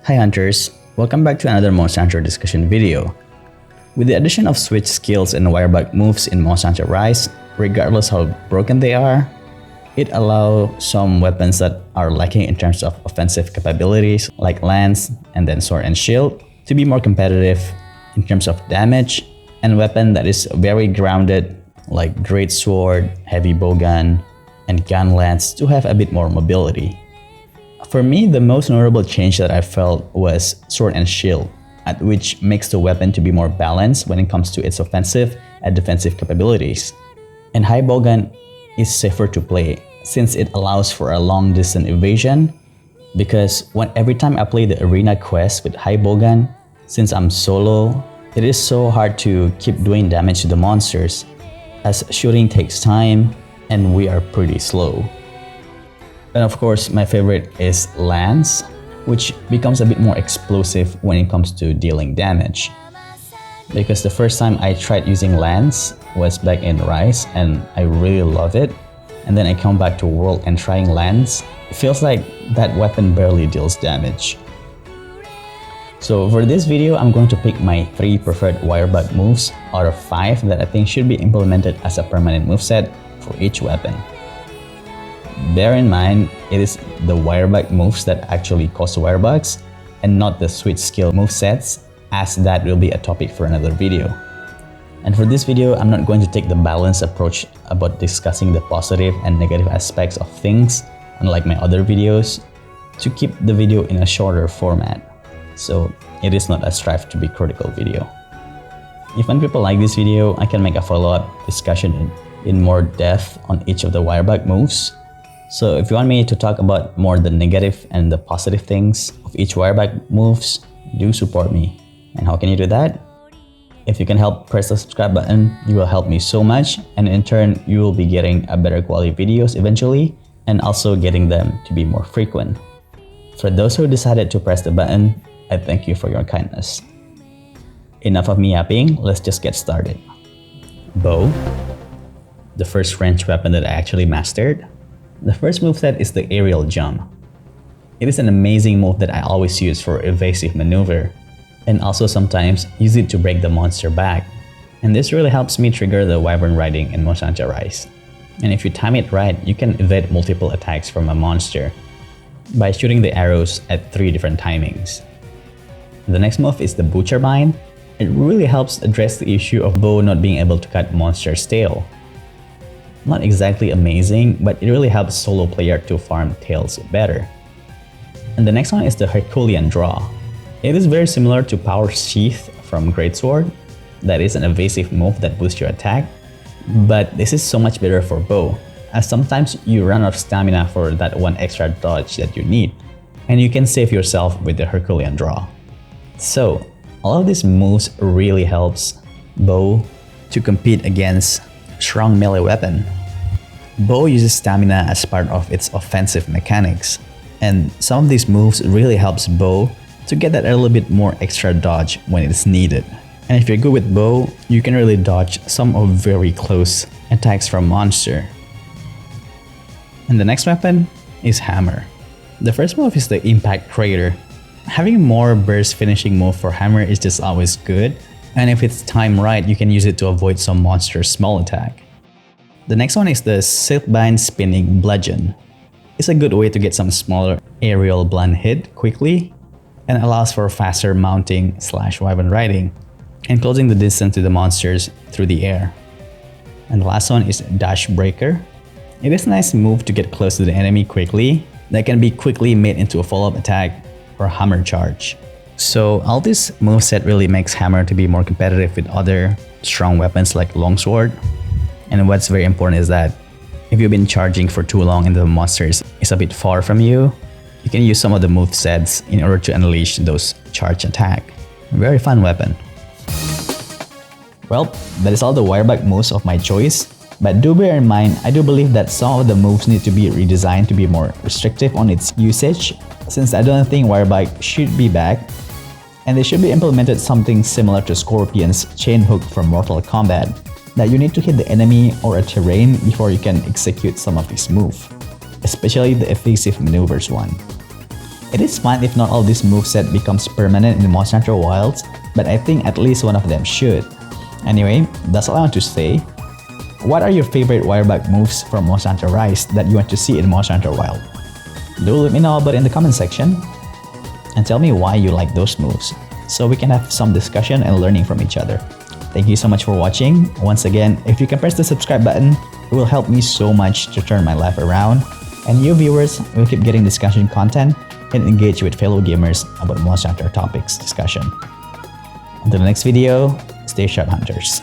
Hi Hunters, welcome back to another Monster Hunter discussion video. With the addition of switch skills and wirebug moves in Monster Hunter Rise, regardless how broken they are, it allows some weapons that are lacking in terms of offensive capabilities like lance and then sword and shield to be more competitive in terms of damage, and weapon that is very grounded like great sword, heavy bowgun, and gun lance to have a bit more mobility. For me, the most notable change that I felt was sword and shield, which makes the weapon to be more balanced when it comes to its offensive and defensive capabilities. And high bowgun is safer to play since it allows for a long distance evasion, because every time I play the arena quest with high bowgun, since I'm solo, it is so hard to keep doing damage to the monsters as shooting takes time and we are pretty slow. And of course, my favorite is lance, which becomes a bit more explosive when it comes to dealing damage. Because the first time I tried using lance was back in Rise and I really love it. And then I come back to World and trying lance, it feels like that weapon barely deals damage. So for this video, I'm going to pick my 3 preferred wirebug moves out of 5 that I think should be implemented as a permanent moveset for each weapon. Bear in mind, it is the wirebug moves that actually cause wirebugs and not the switch skill movesets, as that will be a topic for another video. And for this video, I'm not going to take the balanced approach about discussing the positive and negative aspects of things, unlike my other videos, to keep the video in a shorter format. So it is not a strive to be critical video. If when people like this video, I can make a follow-up discussion in more depth on each of the wirebug moves. So if you want me to talk about more the negative and the positive things of each wirebug moves, do support me. And how can you do that? If you can help press the subscribe button, you will help me so much, and in turn, you will be getting a better quality videos eventually, and also getting them to be more frequent. For those who decided to press the button, I thank you for your kindness. Enough of me yapping, let's just get started. Bow, the first ranged weapon that I actually mastered. The first moveset is the aerial jump. It is an amazing move that I always use for evasive maneuver, and also sometimes use it to break the monster back. And this really helps me trigger the wyvern riding in Monster Hunter Rise. And if you time it right, you can evade multiple attacks from a monster by shooting the arrows at 3 different timings. The next move is the butcher bind. It really helps address the issue of bow not being able to cut monster's tail. Not exactly amazing, but it really helps solo player to farm tails better. And the next one is the Herculean draw. It is very similar to Power Sheath from Greatsword. That is an evasive move that boosts your attack, but this is so much better for bow, as sometimes you run out of stamina for that one extra dodge that you need, and you can save yourself with the Herculean draw. So all of these moves really helps bow to compete against strong melee weapon. Bow uses stamina as part of its offensive mechanics, and some of these moves really helps bow to get that a little bit more extra dodge when it's needed. And if you're good with bow, you can really dodge some of very close attacks from monster. And the next weapon is hammer. The first move is the impact crater. Having more burst finishing move for hammer is just always good, and if it's timed right, you can use it to avoid some monster's small attack. The next one is the Silkbind spinning bludgeon. It's a good way to get some smaller aerial blunt hit quickly, and allows for faster mounting / wyvern riding, and closing the distance to the monsters through the air. And the last one is dash breaker. It is a nice move to get close to the enemy quickly that can be quickly made into a follow-up attack or hammer charge. So all this moveset really makes hammer to be more competitive with other strong weapons like longsword. And what's very important is that if you've been charging for too long and the monster is a bit far from you, you can use some of the movesets in order to unleash those charge attack. Very fun weapon. Well, that is all the wirebug moves of my choice. But do bear in mind, I do believe that some of the moves need to be redesigned to be more restrictive on its usage, since I don't think wirebug should be back, and they should be implemented something similar to Scorpion's chain hook from Mortal Kombat, that you need to hit the enemy or a terrain before you can execute some of this move, especially the evasive maneuvers one. It is fun if not all these moveset becomes permanent in the Monster Hunter Wilds, but I think at least one of them should. Anyway, that's all I want to say. What are your favorite wirebug moves from Monster Hunter Rise that you want to see in Monster Hunter Wild? Do let me know about it in the comment section and tell me why you like those moves so we can have some discussion and learning from each other. Thank you so much for watching. Once again, if you can press the subscribe button, it will help me so much to turn my life around, and you viewers will keep getting discussion content and engage with fellow gamers about Monster Hunter topics discussion. Until the next video, stay sharp, hunters.